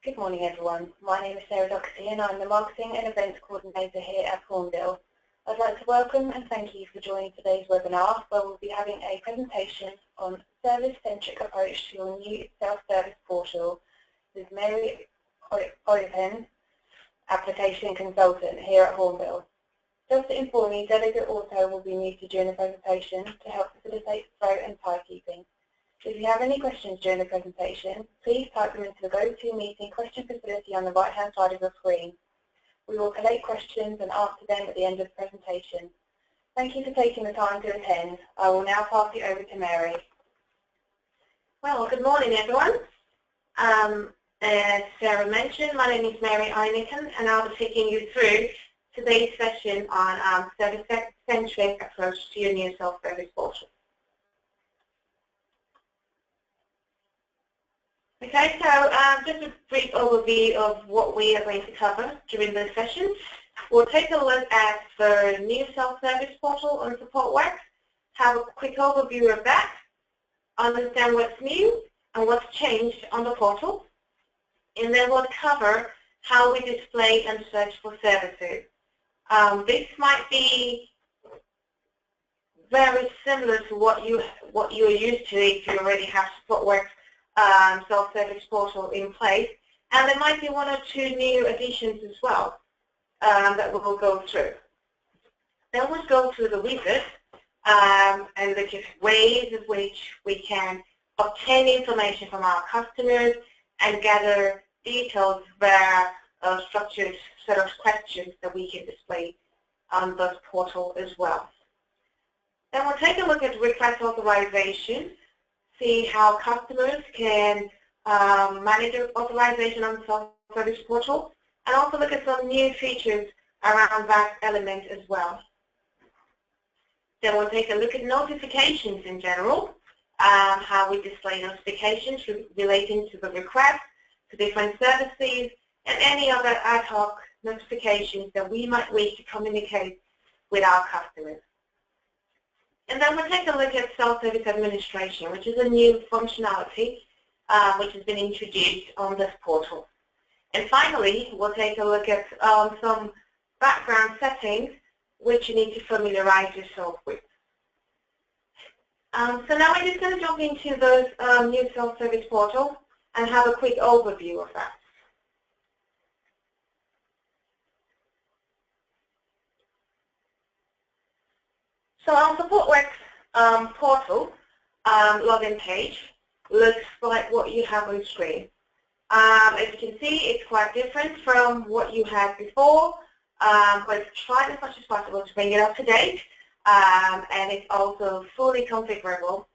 Good morning, everyone. My name is Sarah Doxey and I'm the Marketing and Events Coordinator here at Hornbill. I'd like to welcome and thank you for joining today's webinar, where we'll be having a presentation on service-centric approach to your new self-service portal with Mary Oliven, Application Consultant here at Hornbill. Just to inform you, Delegate Auto will be muted during the presentation to help facilitate flow and timekeeping. If you have any questions during the presentation, please type them into the GoToMeeting question facility on the right-hand side of your screen. We will collate questions and answer them at the end of the presentation. Thank you for taking the time to attend. I will now pass you over to Mary. Well, good morning, everyone. As Sarah mentioned, my name is Mary Einiken, and I'll be taking you through today's session on service-centric approach to your new self-service portal. Okay, so just a brief overview of what we are going to cover during this session. We'll take a look at the new self-service portal on Supportworks, have a quick overview of that, understand what's new and what's changed on the portal, and then we'll cover how we display and search for services. This might be very similar to what you're used to if you already have Supportworks self-service portal in place, and there might be one or two new additions as well that we'll go through. Then we'll go through the wizard and look at ways in which we can obtain information from our customers and gather details via a structured set of questions that we can display on the portal as well. Then we'll take a look at request authorization, see how customers can manage authorization on the self-service portal, and also look at some new features around that element as well. Then we'll take a look at notifications in general, how we display notifications relating to the request, to different services, and any other ad hoc notifications that we might wish to communicate with our customers. And then we'll take a look at self-service administration, which is a new functionality which has been introduced on this portal. And finally, we'll take a look at some background settings which you need to familiarize yourself with. So now we're just going to jump into those new self-service portal and have a quick overview of that. So our Supportworks portal login page looks like what you have on screen. As you can see, it's quite different from what you had before, but it's tried as much as possible to bring it up to date, and it's also fully configurable.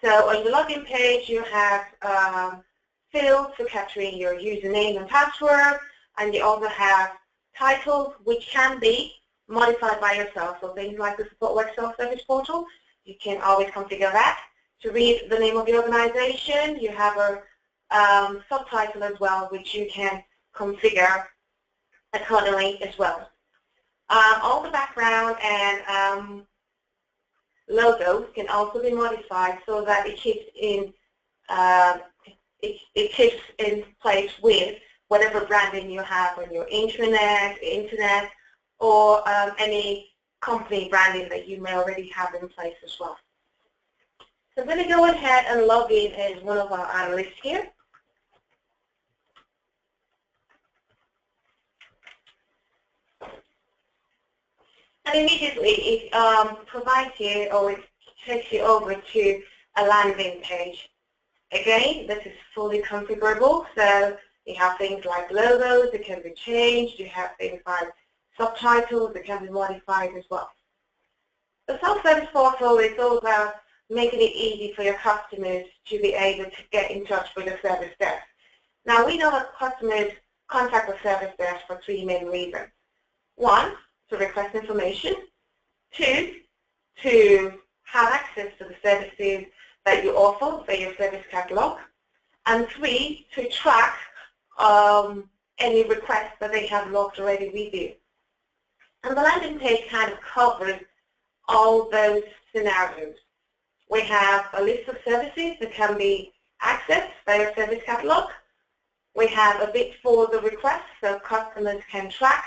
So on the login page, you have fields for capturing your username and password, and you also have titles which can be modified by yourself. So things like the Supportworks self-service portal, you can always configure that. To read the name of the organization, you have a subtitle as well, which you can configure accordingly as well. All the background and logos can also be modified so that it keeps in place with whatever branding you have on your internet, or any company branding that you may already have in place as well. So I'm going to go ahead and log in as one of our analysts here. And immediately it provides you, or it takes you over to a landing page. Again, this is fully configurable, so you have things like logos that can be changed, you have things like subtitles that can be modified as well. The self-service portal is all about making it easy for your customers to be able to get in touch with the service desk. Now, we know that customers contact the service desk for three main reasons. One, to request information. Two, to have access to the services that you offer for your service catalog. And three, to track any requests that they have logged already with you. And the landing page kind of covers all those scenarios. We have a list of services that can be accessed by your service catalog. We have a bit for the request, so customers can track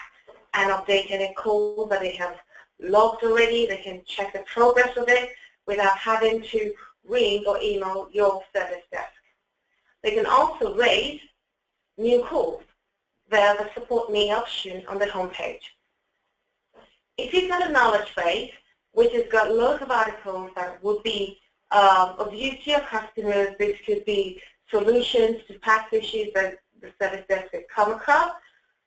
and update any calls that they have logged already. They can check the progress of it without having to ring or email your service desk. They can also raise new calls via the Support Me option on the homepage. If you've got a knowledge base, which has got loads of articles that would be of use to your customers, this could be solutions to past issues that the service desk has come across,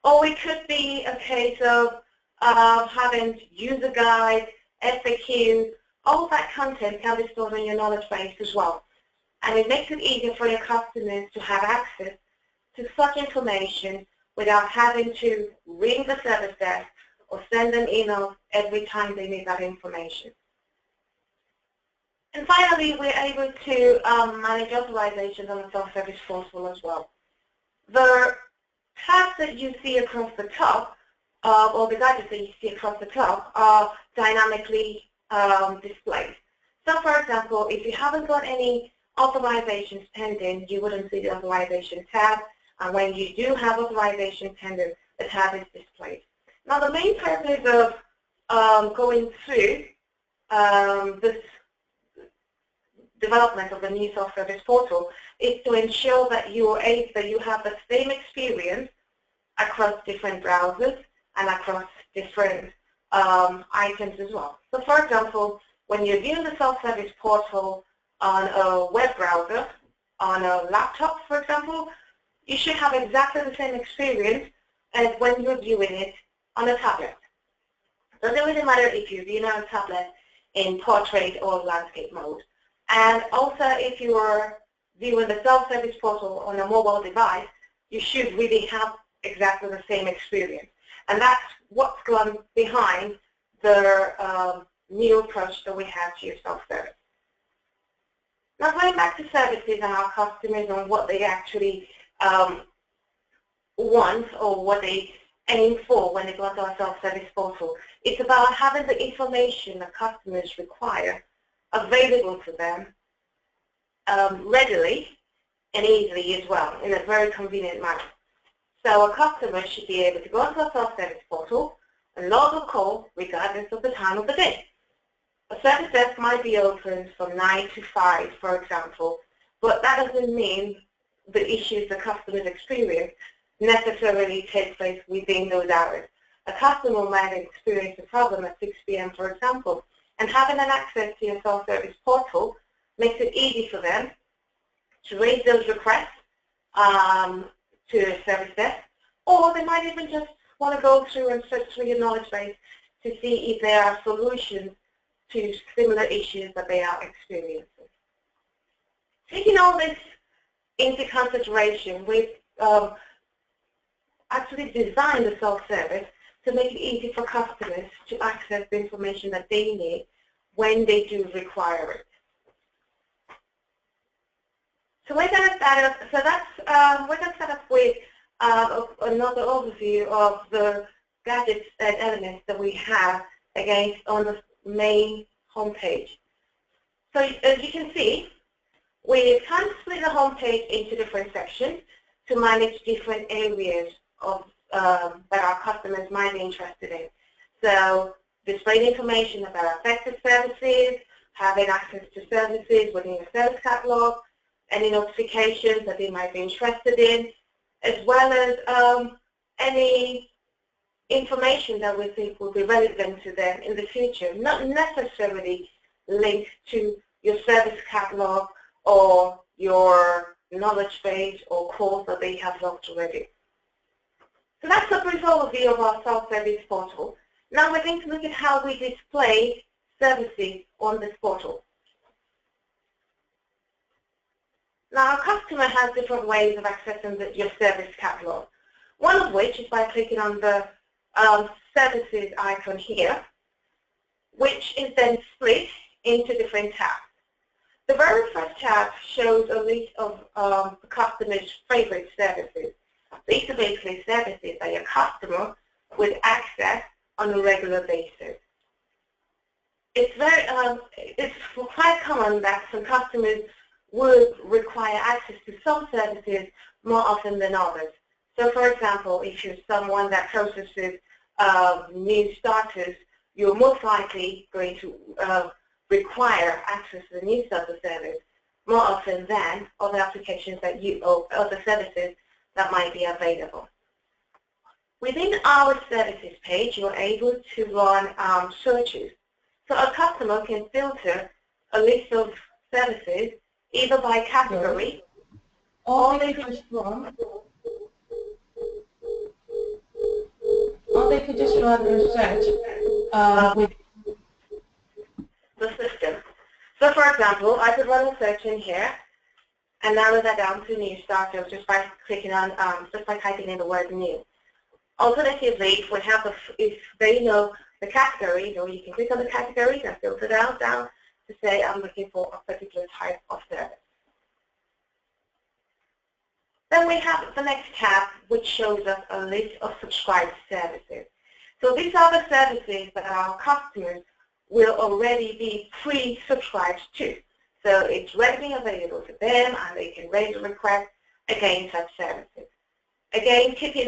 or it could be a case of having user guides, FAQs, all that content can be stored on your knowledge base as well. And it makes it easier for your customers to have access to such information without having to ring the service desk or send them emails every time they need that information. And finally, we're able to manage authorizations on the self-service portal as well. The tabs that you see across the top, or the gadgets that you see across the top, are dynamically displayed. So for example, if you haven't got any authorizations pending, you wouldn't see the authorization tab, and when you do have authorization pending, the tab is displayed. Now the main purpose of going through this development of the new self-service portal is to ensure that you have the same experience across different browsers and across different items as well. So for example, when you're viewing the self-service portal on a web browser, on a laptop for example, you should have exactly the same experience as when you're viewing it on a tablet. Doesn't really matter if you're viewing on a tablet in portrait or landscape mode. And also if you are viewing the self-service portal on a mobile device, you should really have exactly the same experience. And that's what's gone behind the new approach that we have to your self-service. Now going back to services and our customers and what they actually want or what they aim for when they go to our self-service portal, it's about having the information that customers require available to them readily and easily as well, in a very convenient manner. So a customer should be able to go into a self-service portal and log a call regardless of the time of the day. A service desk might be open from 9 to 5, for example, but that doesn't mean the issues the customers experience necessarily take place within those hours. A customer might experience a problem at 6 p.m., for example, and having an access to your self-service portal makes it easy for them to raise those requests to a service desk, or they might even just want to go through and search through your knowledge base to see if there are solutions to similar issues that they are experiencing. Taking all this into consideration, we've actually designed the self-service to make it easy for customers to access the information that they need when they do require it. So we're going to start up. So that's we're going to start up with another overview of the gadgets and elements that we have on the main homepage. So as you can see, we kind of split the homepage into different sections to manage different areas of that our customers might be interested in. So displaying information about affected services, having access to services within your service catalog, any notifications that they might be interested in, as well as any information that we think will be relevant to them in the future, not necessarily linked to your service catalog or your knowledge base or course that they have logged already. So that's a brief overview of our self-service portal. Now we're going to look at how we display services on this portal. Now, our customer has different ways of accessing your service catalog, one of which is by clicking on the services icon here, which is then split into different tabs. The very first tab shows a list of the customer's favorite services. These are basically services that your customer would access on a regular basis. It's quite common that some customers would require access to some services more often than others. So for example, if you're someone that processes new starters, you're most likely going to require access to the new starter service more often than other applications that or other services that might be available. Within our services page, you're able to run searches. So a customer can filter a list of services either by category or they could just run a search with the system. So for example, I could run a search in here and narrow that down to new starters just by clicking on, just by typing in the word new. Alternatively, if they know the categories, or you can click on the categories and filter down to say I'm looking for a particular type of service. Then we have the next tab, which shows us a list of subscribed services. So these are the services that our customers will already be pre-subscribed to. So it's readily available to them, and they can raise a request against such services. Again, keeping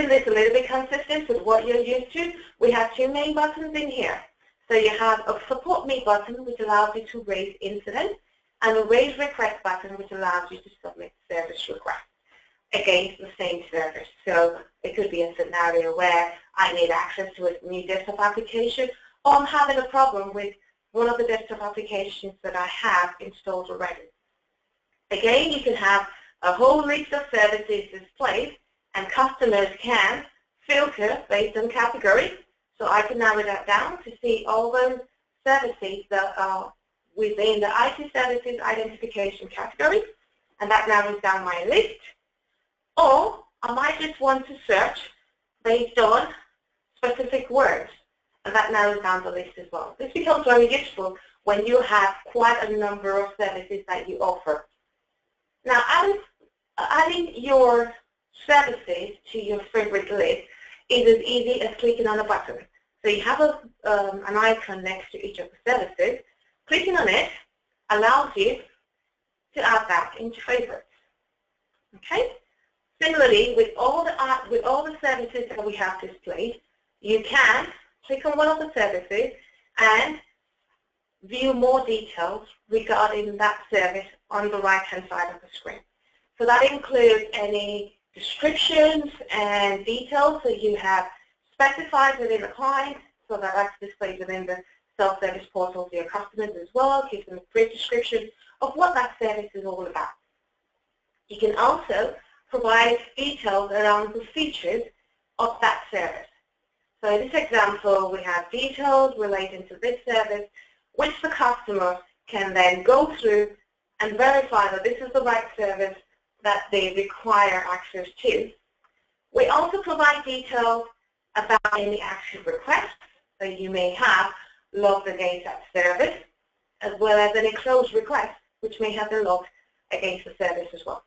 this a little bit consistent with what you're used to, we have two main buttons in here. So you have a Support Me button, which allows you to raise incidents, and a Raise Request button, which allows you to submit service requests against the same service. So it could be a scenario where I need access to a new desktop application, or I'm having a problem with one of the desktop applications that I have installed already. Again, you can have a whole list of services displayed, and customers can filter based on category. So I can narrow that down to see all those services that are within the IT services identification category, and that narrows down my list. Or I might just want to search based on specific words, and that narrows down the list as well. This becomes very useful when you have quite a number of services that you offer. Now, adding your services to your favorite list is as easy as clicking on a button. So you have an icon next to each of the services. Clicking on it allows you to add that into favorites. Okay. Similarly, with all the services that we have displayed, you can click on one of the services and view more details regarding that service on the right-hand side of the screen. So that includes any descriptions and details that you have specified within the client, so that that's displayed within the self-service portal to your customers as well, gives them a brief description of what that service is all about. You can also provide details around the features of that service. So in this example, we have details relating to this service, which the customer can then go through and verify that this is the right service that they require access to. We also provide details about any action requests that you may have logged against that service, as well as any closed requests which may have been logged against the service as well.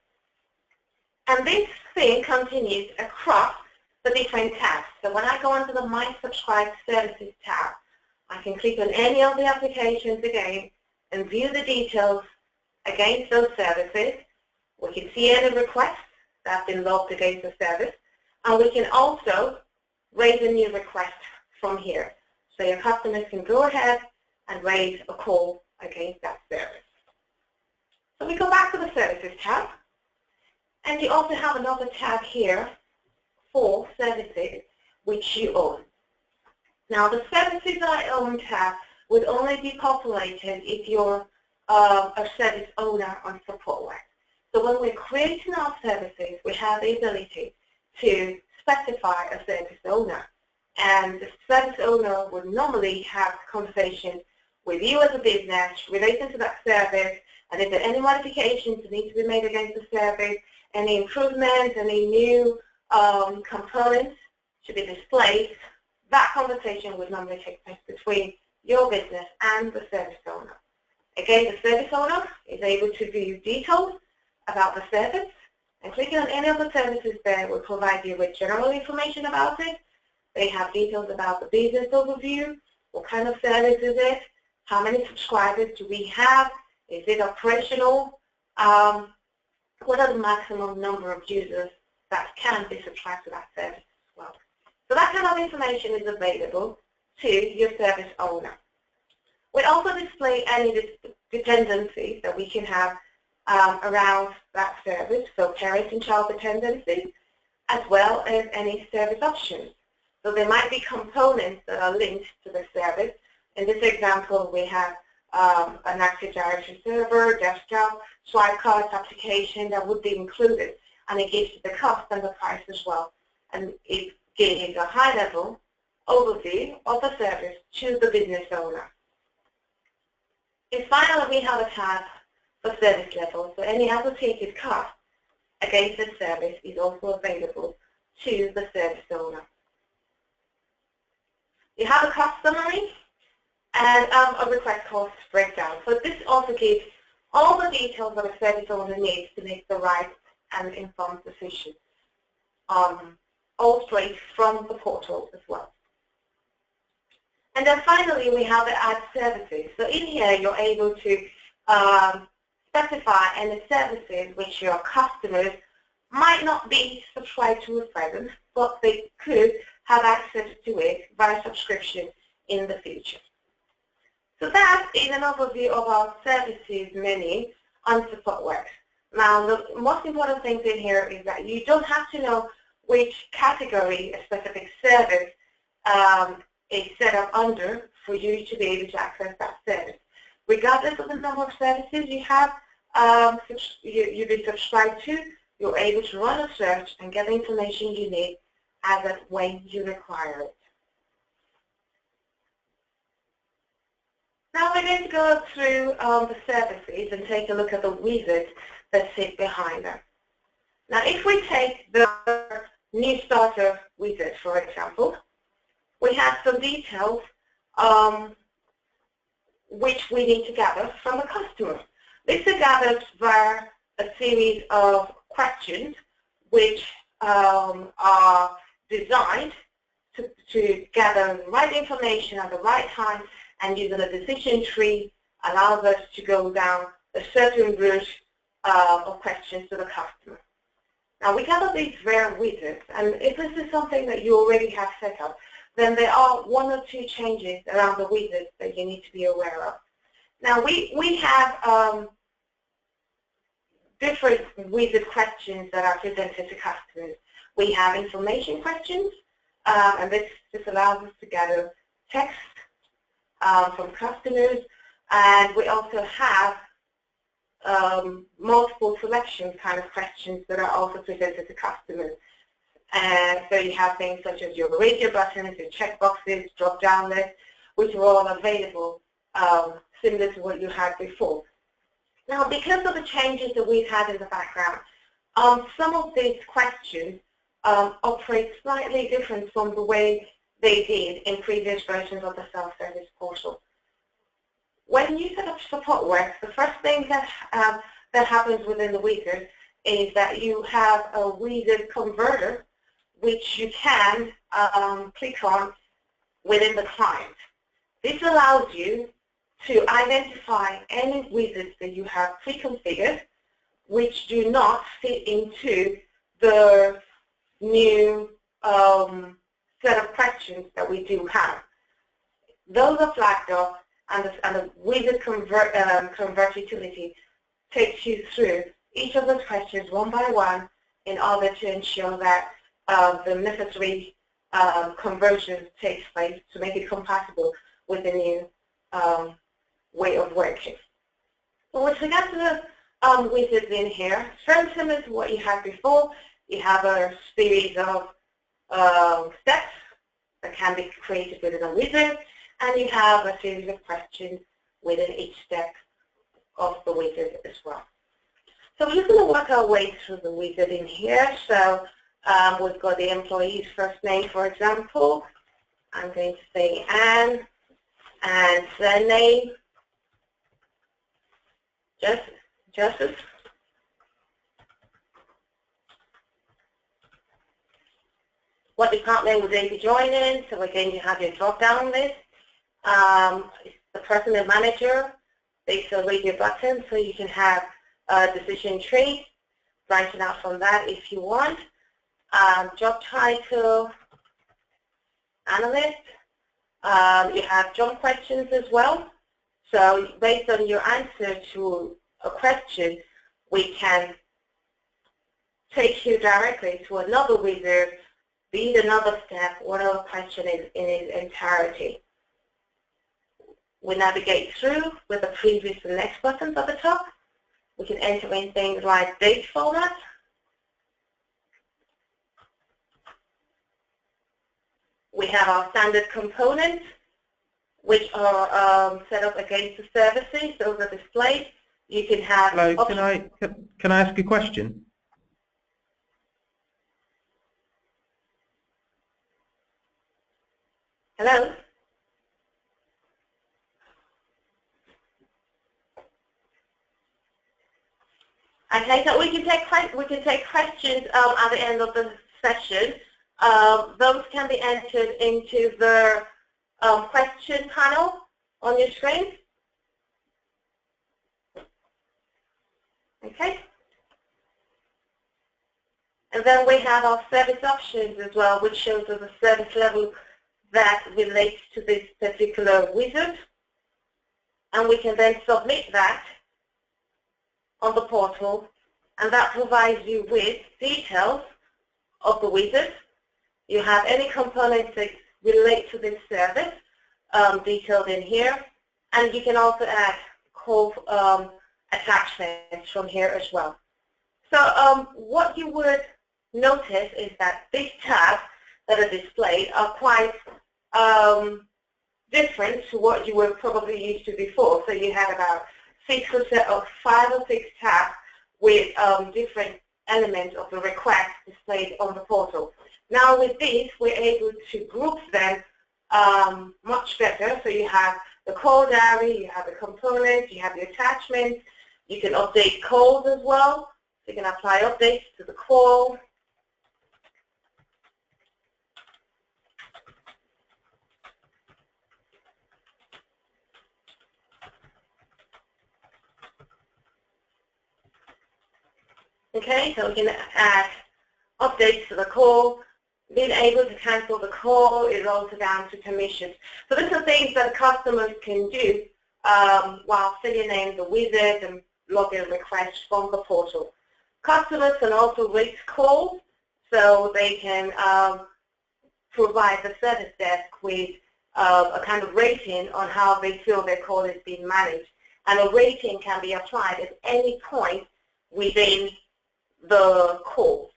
And this thing continues across the different tabs. So when I go onto the My Subscribed Services tab, I can click on any of the applications again and view the details against those services. We can see any requests that have been logged against the service, and we can also raise a new request from here. So your customers can go ahead and raise a call against that service. So we go back to the Services tab, and you also have another tab here for services which you own. Now the Services I Own tab would only be populated if you're a service owner on Supportworks. So when we're creating our services, we have the ability to specify a service owner. And the service owner would normally have conversations with you as a business relating to that service, and if there are any modifications that need to be made against the service, any improvements, any new components to be displayed, that conversation would normally take place between your business and the service owner. Again, the service owner is able to view details about the service, and clicking on any of the services there will provide you with general information about it. They have details about the business overview, what kind of service is it, how many subscribers do we have, Is it operational? What are the maximum number of users that can be subscribed to that service as well? So that kind of information is available to your service owner. We also display any dependencies that we can have around that service, so parent and child dependencies, as well as any service options. So there might be components that are linked to the service. In this example, we have an Active Directory server, desktop, swipe cards application that would be included, and it gives you the cost and the price as well. And it gives a high-level overview of the service to the business owner. And finally, we have a tab for service level. So any associated cost against the service is also available to the service owner. You have a cost summary and a request cost breakdown. So this also gives all the details that a service owner needs to make the right and informed decision, all straight from the portal as well. And then finally, we have the add services. So in here, you're able to specify any services which your customers might not be subscribed to at present, but they could have access to it via subscription in the future. So that is an overview of our services menu on Supportworks. Now, the most important thing in here is that you don't have to know which category a specific service is set up under for you to be able to access that service. Regardless of the number of services you have, you've been subscribed to, you're able to run a search and get the information you need as and when you require it. Now we're going to go through the services and take a look at the wizards that sit behind them. Now if we take the new starter wizard, for example, we have some details which we need to gather from a customer. These are gathered via a series of questions which are designed to gather the right information at the right time, and using a decision tree allows us to go down a certain route of questions to the customer. Now we gather these rare wizards, and if this is something that you already have set up, then there are one or two changes around the wizards that you need to be aware of. Now we have different wizard questions that are presented to customers. We have information questions, and this allows us to gather text from customers, and we also have multiple selection kind of questions that are also presented to customers. And so you have things such as your radio buttons, your checkboxes, drop-down lists, which are all available similar to what you had before. Now, because of the changes that we've had in the background, some of these questions operate slightly different from the way they did in previous versions of the self-service portal. When you set up Supportworks, the first thing that happens within the wizard is that you have a wizard converter which you can click on within the client. This allows you to identify any wizards that you have pre-configured which do not fit into the new set of questions that we do have. Those are flagged up, and the wizard convert utility takes you through each of those questions one by one in order to ensure that the necessary conversion takes place to make it compatible with the new way of working. So with regard to the wizards in here, it's very similar to what you had before. You have a series of steps that can be created within a wizard, and you have a series of questions within each step of the wizard as well. So we're just going to work our way through the wizard in here. So we've got the employee's first name, for example. I'm going to say Anne, and surname, Joseph. What department would they be joining? So again, you have your drop-down list. The person, the manager, There's a radio button, so you can have a decision tree, branching out from that if you want. Job title, analyst. You have job questions as well. So based on your answer to a question, we can take you directly to another wizard, read another step, whatever question is in its entirety. We navigate through with the previous and next buttons at the top. We can enter in things like date format. We have our standard components, which are set up against the services. Those are displayed. You can have. Hello, can I ask a question? Hello. Okay, so we can take questions at the end of the session. Those can be entered into the question panel on your screen. Okay. And then we have our service options as well, which shows us a service level that relates to this particular wizard. And we can then submit that on the portal, and that provides you with details of the wizard. You have any components that relate to this service detailed in here, and you can also add call attachments from here as well. So what you would notice is that these tabs that are displayed are quite different to what you were probably used to before. So you had about 5 or 6 tabs with different elements of the request displayed on the portal. Now with this, we're able to group them much better. So you have the call diary, you have the components, you have the attachments, you can update calls as well. So you can apply updates to the call. Okay, so we can add updates to the call. Being able to cancel the call is also down to permissions. So these are things that customers can do while filling in the wizard and login requests from the portal. Customers can also rate calls, so they can provide the service desk with a kind of rating on how they feel their call is being managed. And a rating can be applied at any point within the call.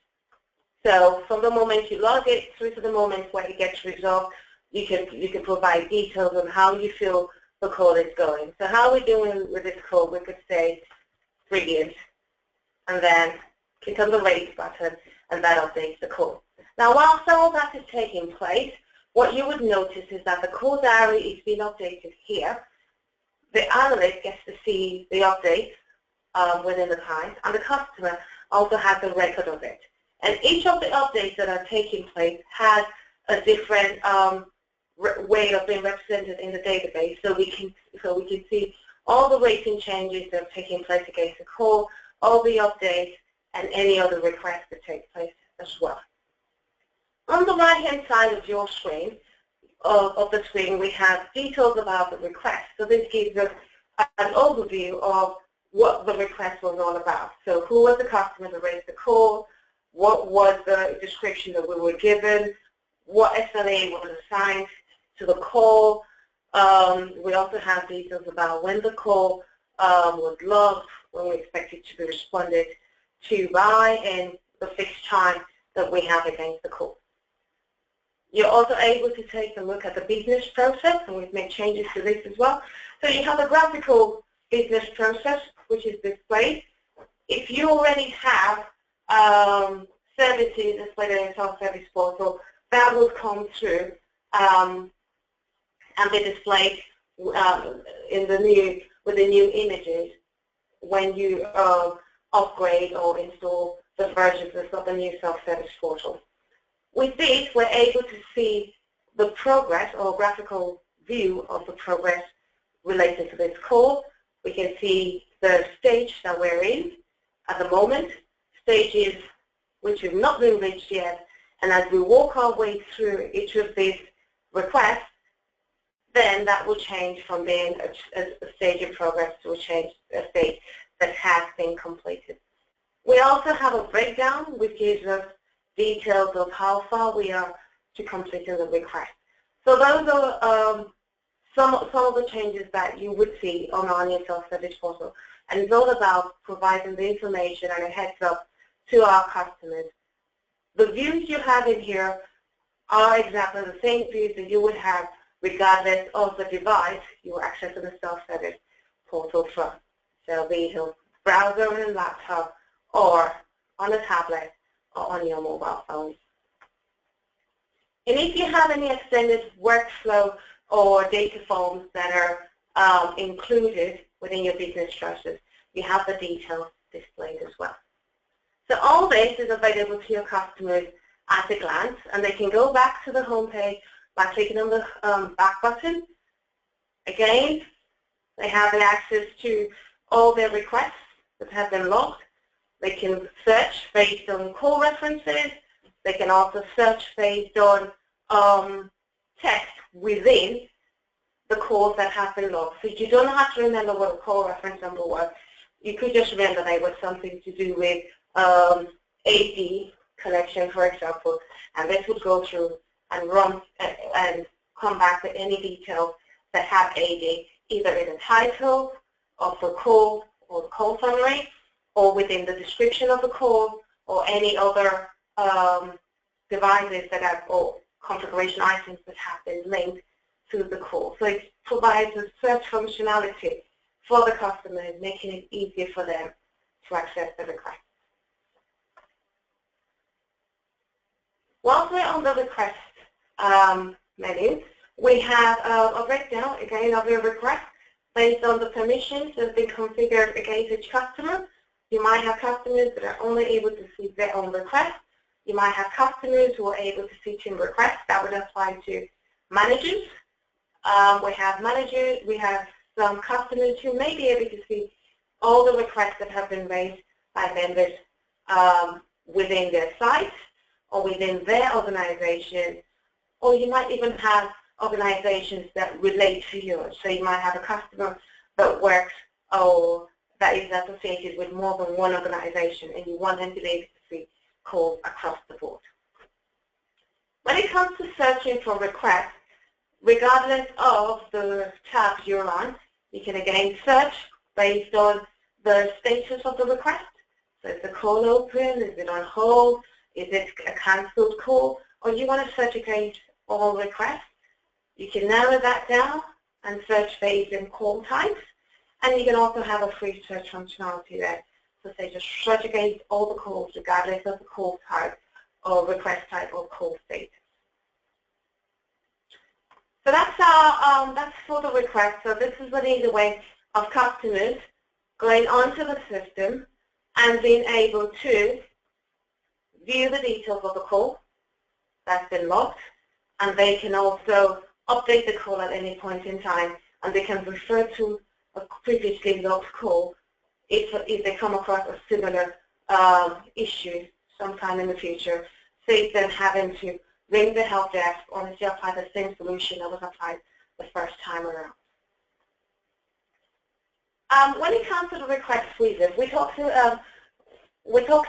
So from the moment you log it through to the moment when it gets resolved, you can provide details on how you feel the call is going. So how are we doing with this call? We could say brilliant, and then click on the rate button, and that updates the call. Now whilst all that is taking place, what you would notice is that the call diary is being updated here. The analyst gets to see the updates within the time, and the customer also has a record of it. And each of the updates that are taking place has a different way of being represented in the database. So we can see all the rating changes that are taking place against the call, all the updates, and any other requests that take place as well. On the right-hand side of your screen, of the screen, we have details about the request. So this gives us an overview of what the request was all about. So who was the customer that raised the call? What was the description that we were given? What SLA was assigned to the call? We also have details about when the call was logged, when we expect it to be responded to by, and the fixed time that we have against the call. You're also able to take a look at the business process, and we've made changes to this as well. So you have a graphical business process, which is displayed. If you already have services displayed in the self-service portal, that will come through and be displayed in the with the new images when you upgrade or install the versions of the new self-service portal. With this, we're able to see the progress or graphical view of the progress related to this call. We can see the stage that we're in at the moment, stages which have not been reached yet, and as we walk our way through each of these requests, then that will change from being a stage in progress to a stage that has been completed. We also have a breakdown which gives us details of how far we are to completing the request. So those are some of the changes that you would see on our new self-service portal. And it's all about providing the information and a heads up to our customers. The views you have in here are exactly the same views that you would have regardless of the device you are accessing the self-service portal from. So be it a browser on a laptop or on a tablet or on your mobile phone. And if you have any extended workflow or data forms that are included within your business structures, you have the details displayed as well. So all this is available to your customers at a glance, and they can go back to the home page by clicking on the back button. Again, they have access to all their requests that have been logged. They can search based on call references. They can also search based on text within the calls that have been logged. So you don't have to remember what a call reference number was. You could just remember that it was something to do with AD collection, for example, and this would go through and run and come back with any details that have AD, either in the title of the call or the call summary, or within the description of the call, or any other devices that have, or configuration items that have been linked to the call. So it provides a search functionality for the customers, making it easier for them to access the request. Whilst we're on the request menu, we have a breakdown again of your request based on the permissions that have been configured against each customer. You might have customers that are only able to see their own requests. You might have customers who are able to see team requests. That would apply to managers. We have managers. We have some customers who may be able to see all the requests that have been raised by members within their site or within their organization. Or you might even have organizations that relate to yours. So you might have a customer that works or that is associated with more than one organization, and you want them to be able to see calls across the board. When it comes to searching for requests, regardless of the tab you're on, you can again search based on the status of the request. So is the call open? Is it on hold? Is it a cancelled call? Or you want to search against all requests? You can narrow that down and search based on call types. And you can also have a free search functionality there. So say just search against all the calls regardless of the call type or request type or call status. So that's for the request. So this is an easy way of customers going onto the system and being able to view the details of the call that's been logged, and they can also update the call at any point in time, and they can refer to a previously logged call if they come across a similar issue sometime in the future, save them having to ring the help desk or to apply the same solution that was applied the first time around. When it comes to the request wizard, we talked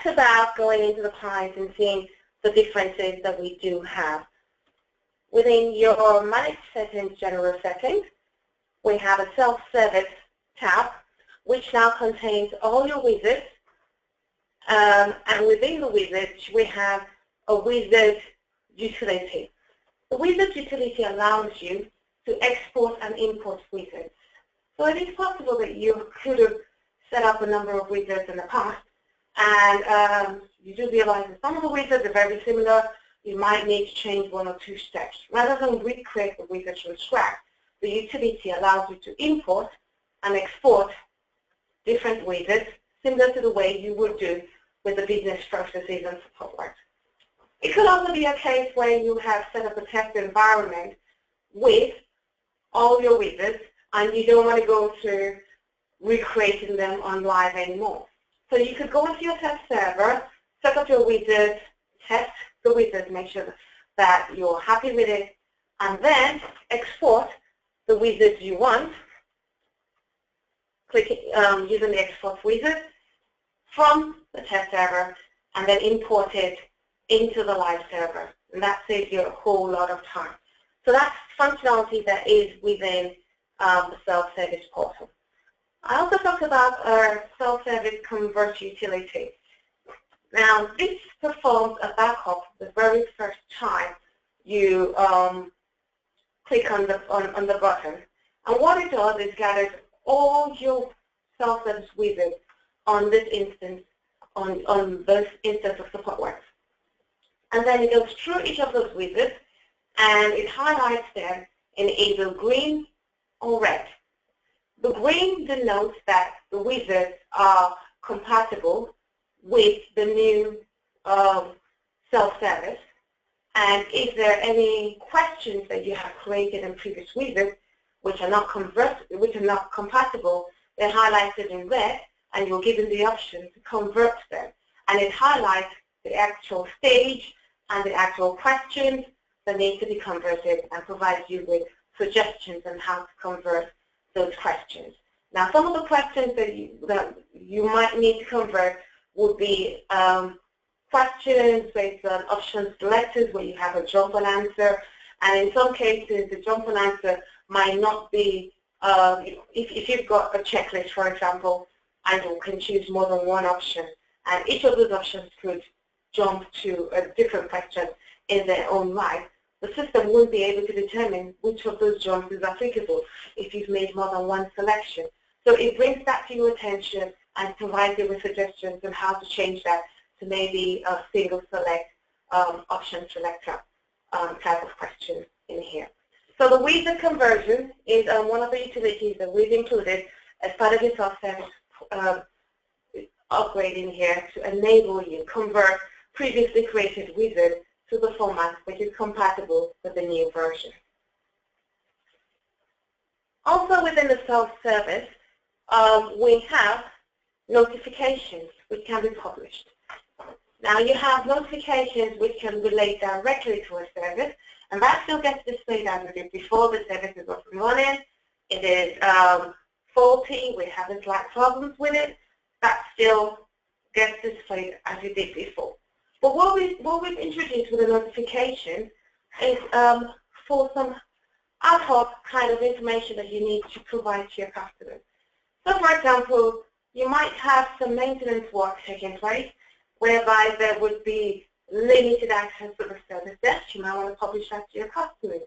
about going into the client and seeing the differences that we do have. Within your Manage Settings, General Settings, we have a Self-Service tab, which now contains all your wizards. And within the wizards, we have a wizard utility. The wizard utility allows you to export and import wizards. So it is possible that you could have set up a number of wizards in the past, and you do realize that some of the wizards are very similar. You might need to change one or two steps. Rather than recreate the wizards from scratch, the utility allows you to import and export different wizards, similar to the way you would do with the business processes and Supportworks. It could also be a case where you have set up a test environment with all your wizards, and you don't want to go through recreating them on live anymore. So you could go into your test server, set up your wizard, test the wizard, make sure that you're happy with it, and then export the wizard you want, using the export wizard from the test server, and then import it into the live server. And that saves you a whole lot of time. So that's functionality that is within the self-service portal. I also talked about our self-service convert utility. Now, this performs a backup the very first time you click on the button. And what it does is gathers all your self-service wizards on this instance, on this instance of Supportworks. And then it goes through each of those wizards and it highlights them in either green or red. The green denotes that the wizards are compatible with the new self-service. And if there are any questions that you have created in previous wizards which are not compatible, they're highlighted in red, and you're given the option to convert them. And it highlights the actual stage and the actual questions that need to be converted, and provides you with suggestions on how to convert those questions. Now, some of the questions that you might need to convert would be questions based on option selected, where you have a jump and answer, and in some cases the jump and answer might not be, if you've got a checklist, for example, and you can choose more than one option, and each of those options could jump to a different question in their own right, the system won't be able to determine which of those jumps is applicable if you've made more than one selection. So it brings that to your attention and provides you with suggestions on how to change that to maybe a single select option selector type of question in here. So the wizard conversion is one of the utilities that we've included as part of your self-service upgrade in here to enable you convert previously created wizards to the format which is compatible with the new version. Also within the self-service, we have notifications which can be published. Now you have notifications which can relate directly to a service, and that still gets displayed as it did before the service is up and running. It is faulty, we're having slight problems with it, that still gets displayed as it did before. But what we've introduced with the notification is for some ad hoc kind of information that you need to provide to your customers. So for example, you might have some maintenance work taking place whereby there would be limited access to the service desk. You might want to publish that to your customers.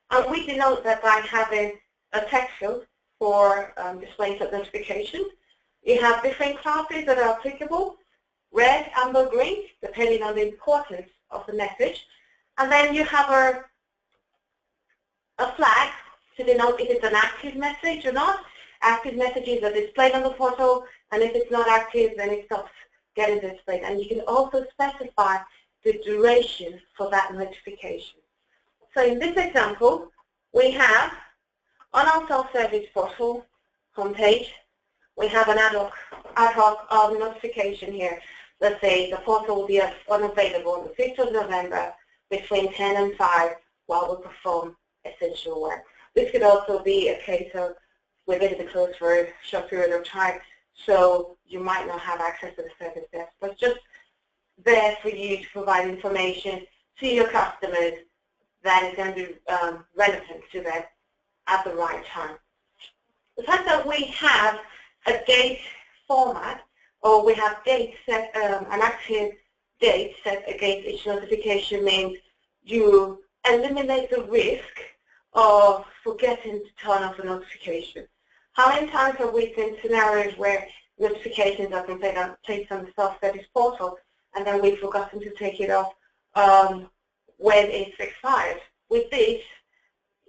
And we denote that by having a text field for displaying such notifications. You have different classes that are applicable, red, amber, green, depending on the importance of the message. And then you have a flag to denote if it's an active message or not. Active messages are displayed on the portal, and if it's not active, then it stops getting displayed. And you can also specify the duration for that notification. So in this example, we have on our self-service portal homepage, we have an ad hoc notification here. Let's say the portal will be unavailable on the 5th of November between 10 and 5 while we perform essential work. This could also be a case of we're going to be closed for a short period of time, so you might not have access to the service desk, but just there for you to provide information to your customers that is going to be relevant to them at the right time. The fact that we have a date format, or we have date set, an active date set against each notification, means you eliminate the risk of forgetting to turn off a notification. How many times have we seen scenarios where notifications are placed on the self-service portal and then we've forgotten to take it off when it's expired? With this,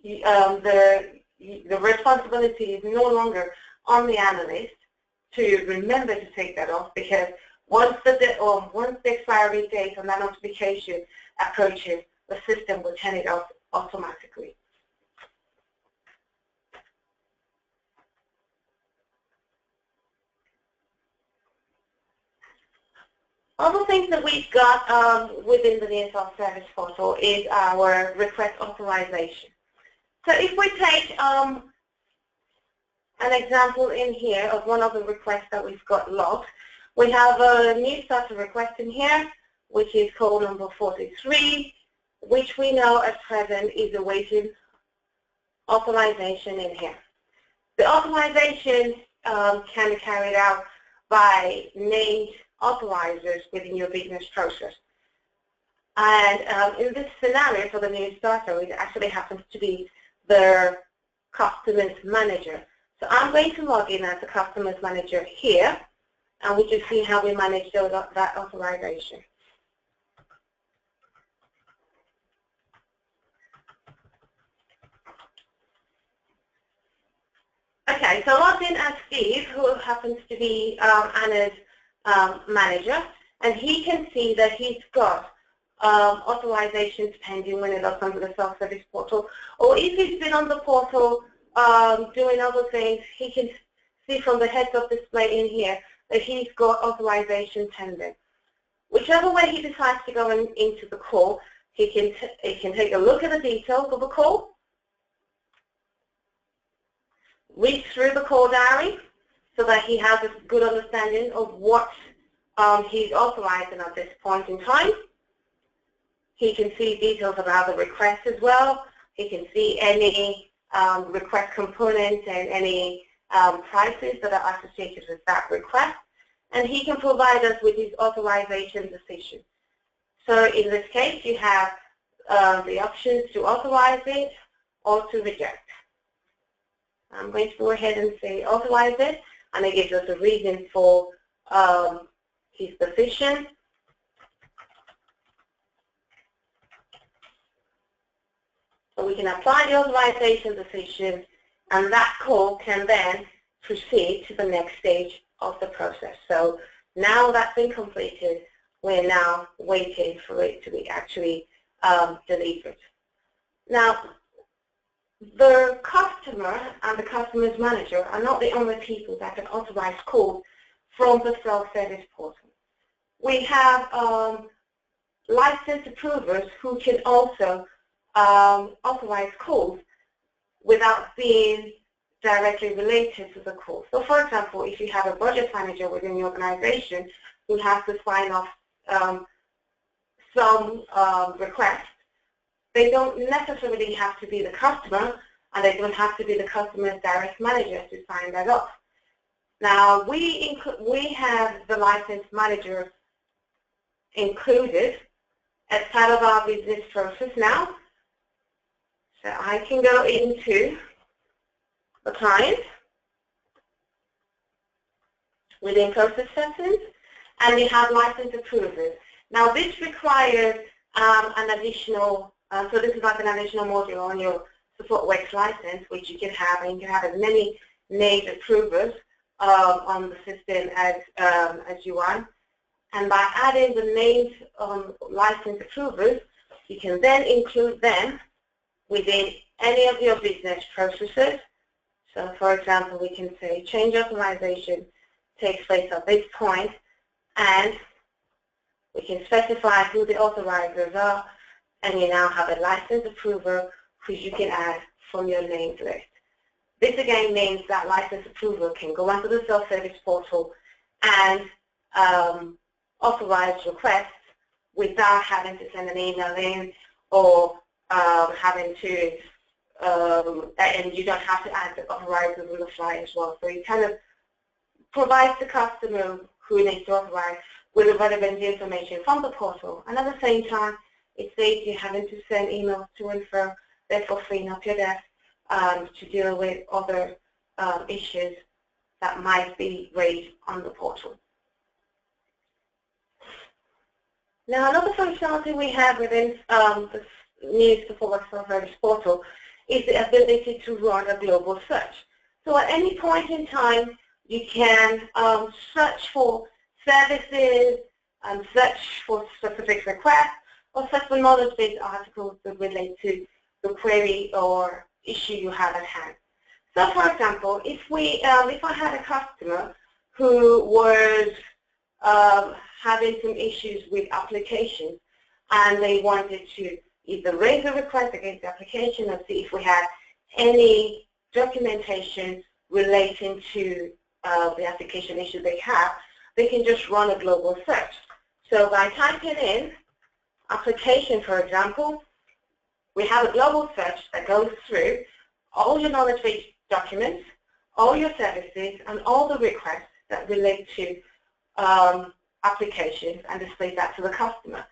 the responsibility is no longer on the analyst to remember to take that off, because once the expiry date on that notification approaches, the system will turn it off automatically. Other things that we've got within the new self-service portal is our request authorization. So if we take an example in here of one of the requests that we've got logged, we have a new starter request in here, which is call number 43, which we know at present is awaiting authorization in here. The authorization can be carried out by named authorizers within your business process. And in this scenario for the new starter, it actually happens to be the customer's manager. So I'm going to log in as the customer's manager here, and we just see how we manage that authorization. Okay, so logged in as Steve, who happens to be Anna's manager, and he can see that he's got authorizations pending when it logs onto the self-service portal, or if he's been on the portal doing other things, he can see from the heads-up display in here that he's got authorization pending. Whichever way he decides to go into the call, he can take a look at the details of the call, read through the call diary so that he has a good understanding of what he's authorizing at this point in time. He can see details about the request as well. He can see any request components and any prices that are associated with that request. And he can provide us with his authorization decision. So in this case, you have the options to authorize it or to reject. I'm going to go ahead and say authorize it, and it gives us a reason for his decision. So we can apply the authorization decision, and that call can then proceed to the next stage of the process. So now that's been completed, we're now waiting for it to be actually delivered. Now, the customer and the customer's manager are not the only people that can authorize calls from the self-service portal. We have licensed approvers who can also authorize calls without being directly related to the call. So for example, if you have a budget manager within the organization who has to sign off some requests, they don't necessarily have to be the customer, and they don't have to be the customer's direct manager to sign that off. Now, we have the licensed manager included as part of our business process now. So I can go into the client within process settings, and we have license approvers. Now, this requires an additional so this is like an additional module on your Supportworks license, which you can have, and you can have as many named approvers on the system as you want. And by adding the named license approvers, you can then include them within any of your business processes. So for example, we can say change authorization takes place at this point, and we can specify who the authorizers are, and you now have a license approver who you can add from your named list. This again means that license approver can go onto the self-service portal and authorize requests without having to send an email in or having to, and you don't have to add the authorizer on the fly as well. So it kind of provides the customer who needs to authorize with the relevant information from the portal, and at the same time, it saves you having to send emails to and fro, therefore freeing up your desk to deal with other issues that might be raised on the portal. Now, another functionality we have within the new Supportworks self-service portal is the ability to run a global search. So at any point in time, you can search for services, search for specific requests, or search for knowledge-based articles that relate to the query or issue you have at hand. So, for example, if I had a customer who was having some issues with applications, and they wanted to either raise a request against the application or see if we had any documentation relating to the application issue they have. They can just run a global search. So by typing in application, for example, we have a global search that goes through all your knowledge base documents, all your services, and all the requests that relate to applications, and displays that to the customer.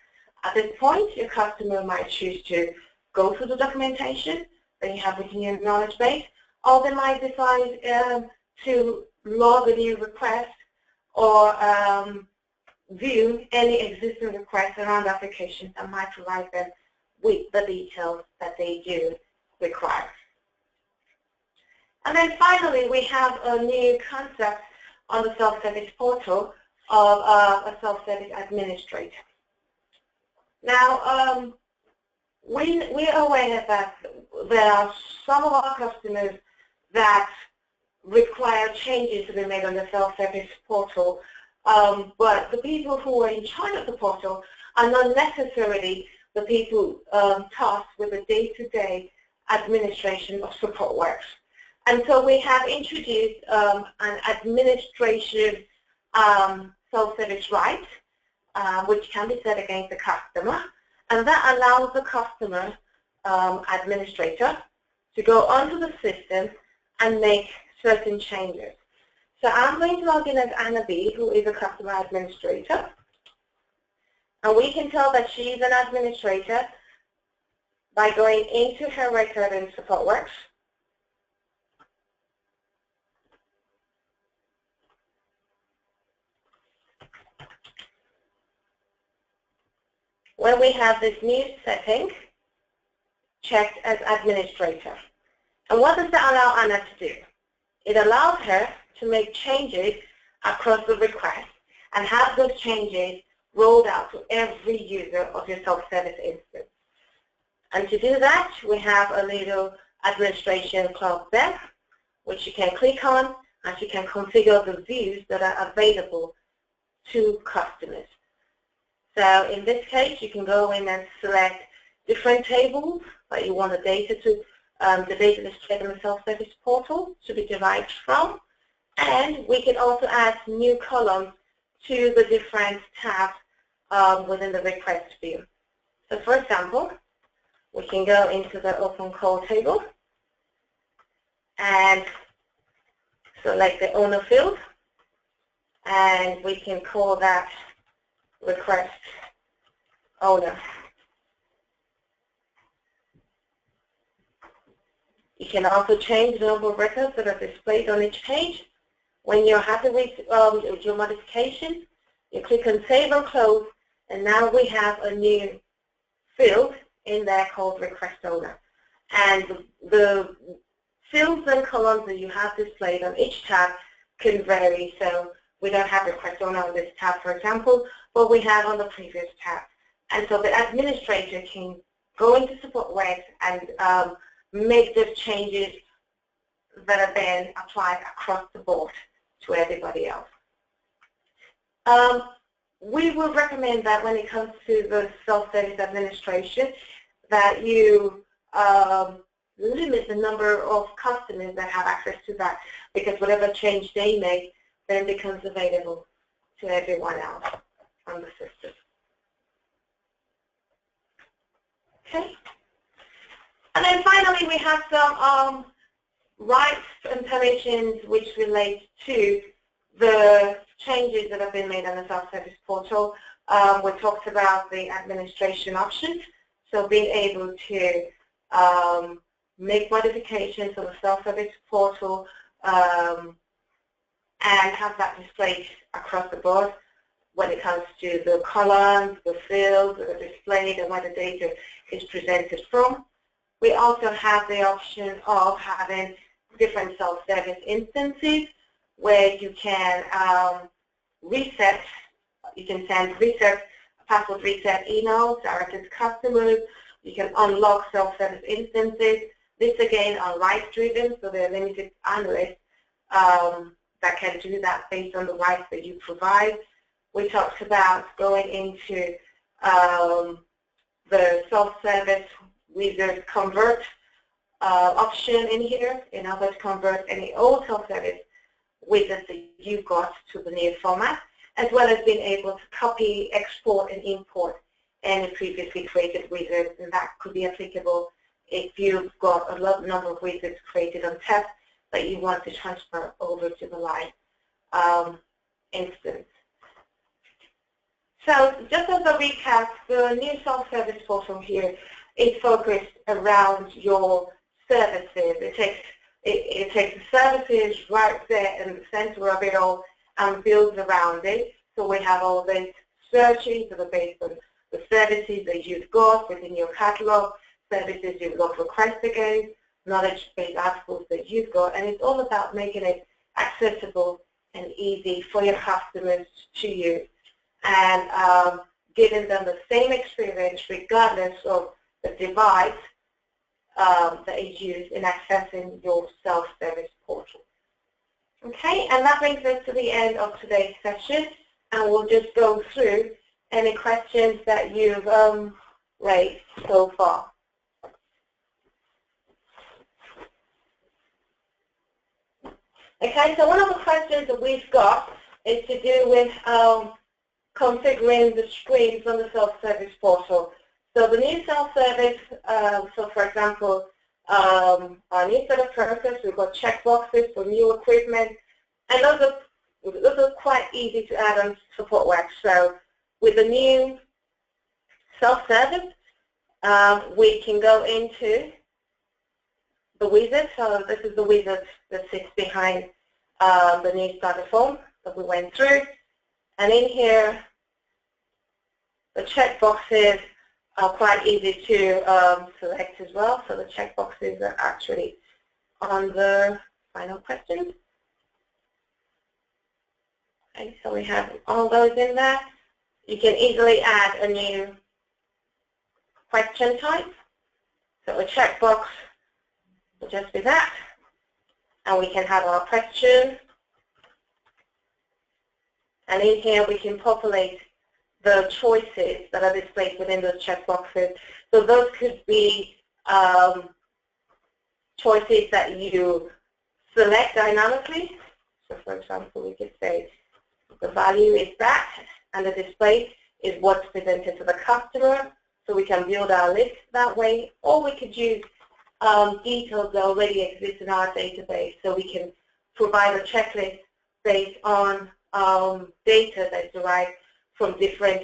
At this point, your customer might choose to go through the documentation that you have within your knowledge base, or they might decide to log a new request or view any existing requests around applications that might provide them with the details that they do require. And then finally, we have a new concept on the self-service portal of a self-service administrator. Now, we're aware that there are some of our customers that require changes to be made on the self-service portal, but the people who are in charge of the portal are not necessarily the people tasked with the day-to-day administration of Supportworks. And so we have introduced an administration self-service right, which can be set against the customer, and that allows the customer administrator to go onto the system and make certain changes. So I'm going to log in as Anna B, who is a customer administrator, and we can tell that she is an administrator by going into her record in Supportworks. Where we have this new setting checked as administrator. And what does that allow Anna to do? It allows her to make changes across the request and have those changes rolled out to every user of your self-service instance. And to do that, we have a little administration clock there, which you can click on, and you can configure the views that are available to customers. So in this case, you can go in and select different tables that you want the data displayed on the self-service portal to be derived from. And we can also add new columns to the different tabs within the request view. So for example, we can go into the open call table and select the owner field, and we can call that request owner. You can also change the number of records that are displayed on each page. When you're happy with your modifications, you click on Save and Close, and now we have a new field in there called Request Owner. And the fields and columns that you have displayed on each tab can vary. So we don't have Request Owner on this tab, for example, but we have on the previous tab. And so the administrator can go into Supportworks and make those changes that are then applied across the board to everybody else. We would recommend that when it comes to the self-service administration, that you limit the number of customers that have access to that, because whatever change they make then becomes available to everyone else on the system. Okay. And then finally, we have some rights and permissions which relate to the changes that have been made on the self-service portal. We talked about the administration options, so being able to make modifications on the self-service portal and have that displayed across the board when it comes to the columns, the fields that are displayed, and where the data is presented from. We also have the option of having different self-service instances where you can reset, you can send password reset emails directly to customers. You can unlock self-service instances. This again are rights driven, so there are limited analysts that can do that based on the rights that you provide. we talked about going into the self-service wizard convert option in here, in order to convert any old self-service wizards that you've got to the new format, as well as being able to copy, export, and import any previously created wizards, and that could be applicable if you've got a number of wizards created on test that you want to transfer over to the live instance. So just as a recap, the new self-service portal here is focused around your services. It takes the services right there in the center of it all and builds around it. So we have all these searches that are based on the services that you've got within your catalog, services you've got requests against, knowledge-based articles that you've got, and it's all about making it accessible and easy for your customers to use, and giving them the same experience regardless of the device that is used in accessing your self-service portal. Okay, and that brings us to the end of today's session, and we'll just go through any questions that you've raised so far. Okay, so one of the questions that we've got is to do with configuring the screens on the self-service portal. So the new self-service, so for example, our new set of process, we've got checkboxes for new equipment, and those are quite easy to add on Supportworks. So with the new self-service, we can go into the wizard. So this is the wizard that sits behind the new starter form that we went through. And in here, the checkboxes are quite easy to select as well. So the checkboxes are actually on the final questions. Okay, so we have all those in there. You can easily add a new question type. So a checkbox will just be that. And we can have our question. And in here we can populate the choices that are displayed within those checkboxes. So those could be choices that you select dynamically. So for example, we could say the value is that, and the display is what's presented to the customer. So we can build our list that way, or we could use details that already exist in our database. So we can provide a checklist based on data that's derived from different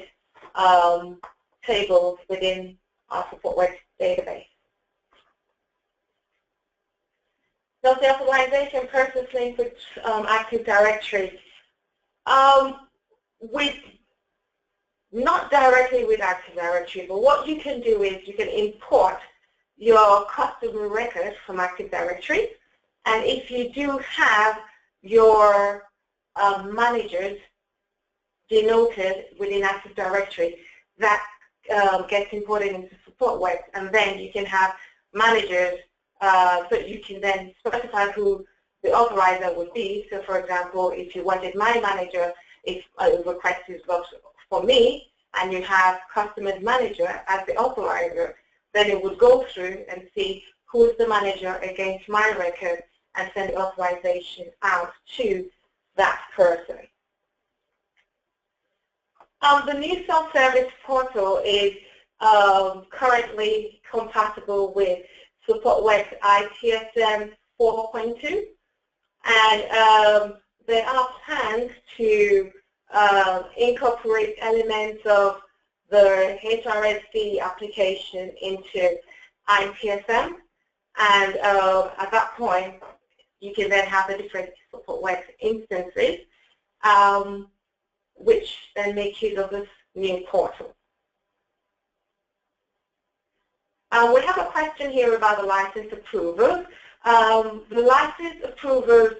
tables within our Supportworks database. So the authorization process link with Active Directory. Not directly with Active Directory, but what you can do is you can import your customer record from Active Directory, and if you do have your managers denoted within Active Directory, that gets imported into Supportworks, and then you can have managers, so you can then specify who the authorizer would be. So for example, if you wanted my manager, if a request is for me, and you have customer's manager as the authorizer, then it would go through and see who's the manager against my record and send the authorization out to that person. The new self-service portal is currently compatible with Supportworks ITSM 4.2, and there are plans to incorporate elements of the HRSD application into ITSM, and at that point you can then have the different Supportworks instances, which then make use of this new portal. We have a question here about the license approvers. The license approvers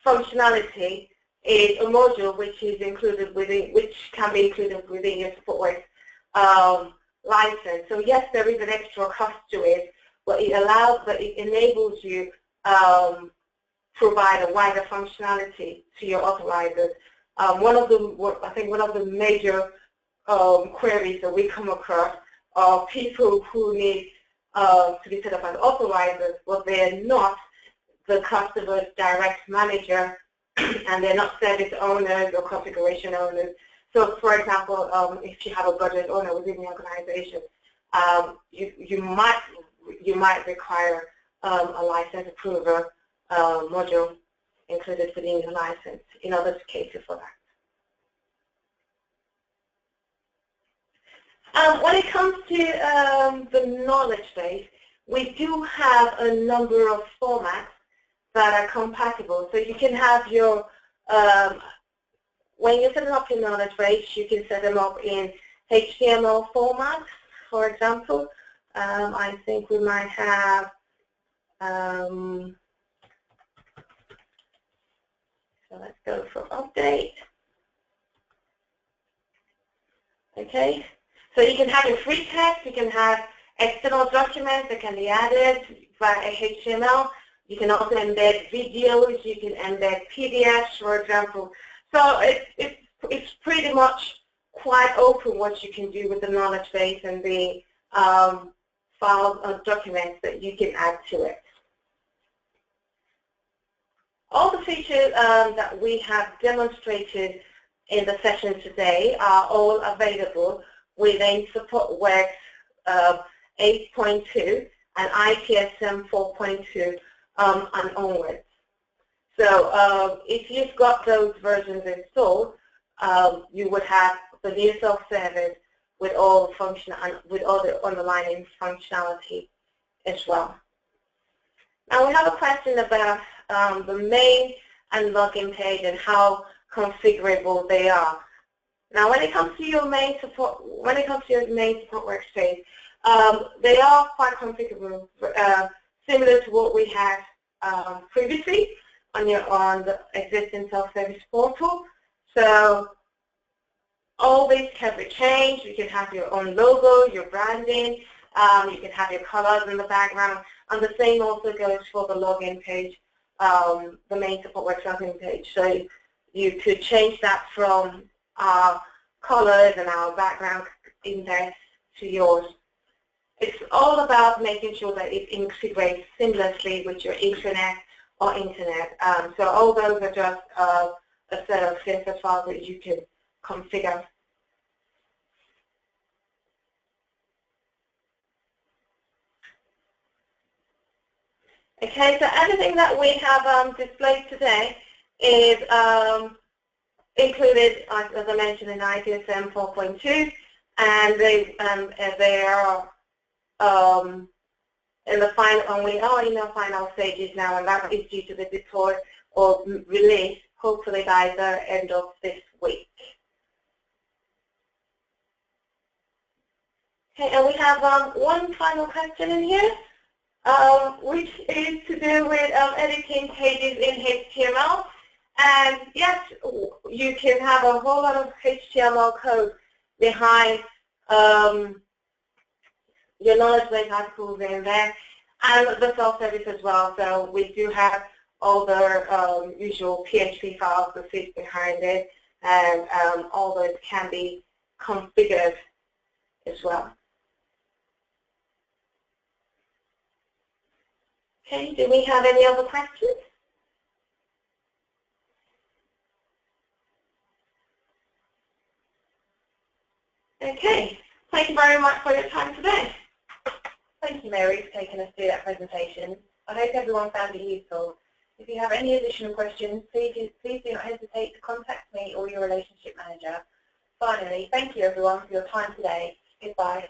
functionality is a module which is included within, which can be included within your Supportworks license. So yes, there is an extra cost to it, but it enables you provide a wider functionality to your authorizers I think one of the major queries that we come across are people who need to be set up as authorizers, but they're not the customer's direct manager, and they're not service owners or configuration owners. So, for example, if you have a budget owner within the organization, you might require a license approver module included within the license in order to cater for that. When it comes to the knowledge base, we do have a number of formats that are compatible. So you can have your, when you're setting up your knowledge base, you can set them up in HTML formats, for example. I think we might have, so let's go for update. Okay, so you can have your free text, you can have external documents that can be added via HTML. You can also embed videos, you can embed PDFs, for example. So it's pretty much quite open what you can do with the knowledge base and the files and documents that you can add to it. All the features that we have demonstrated in the session today are all available within Supportworks 8.2 and ITSM 4.2 and onwards. So if you've got those versions installed, you would have the new self-service with all the underlying functionality as well. Now we have a question about the main and login page and how configurable they are. Now, when it comes to your main Supportworks page, they are quite configurable, similar to what we had previously on the existing self-service portal. So all these can be changed. You can have your own logo, your branding. You can have your colors in the background, and the same also goes for the login page, the main Supportworks login page. So you could change that from our colors and our background index to yours. It's all about making sure that it integrates seamlessly with your intranet or internet. So all those are just a set of CSS files that you can configure. Okay, so everything that we have displayed today is included, as I mentioned, in ITSM 4.2, and they are in the final, and we are in the final stages now, and that is due to the deploy or release, hopefully by the end of this week. Okay, and we have one final question in here, which is to do with editing pages in HTML. And yes, you can have a whole lot of HTML code behind your knowledge base articles in there, and the self-service as well. So we do have all the usual PHP files that sit behind it, and all those can be configured as well. Okay, do we have any other questions? Okay, thank you very much for your time today. Thank you, Mary, for taking us through that presentation. I hope everyone found it useful. If you have any additional questions, please do not hesitate to contact me or your relationship manager. Finally, thank you everyone for your time today. Goodbye.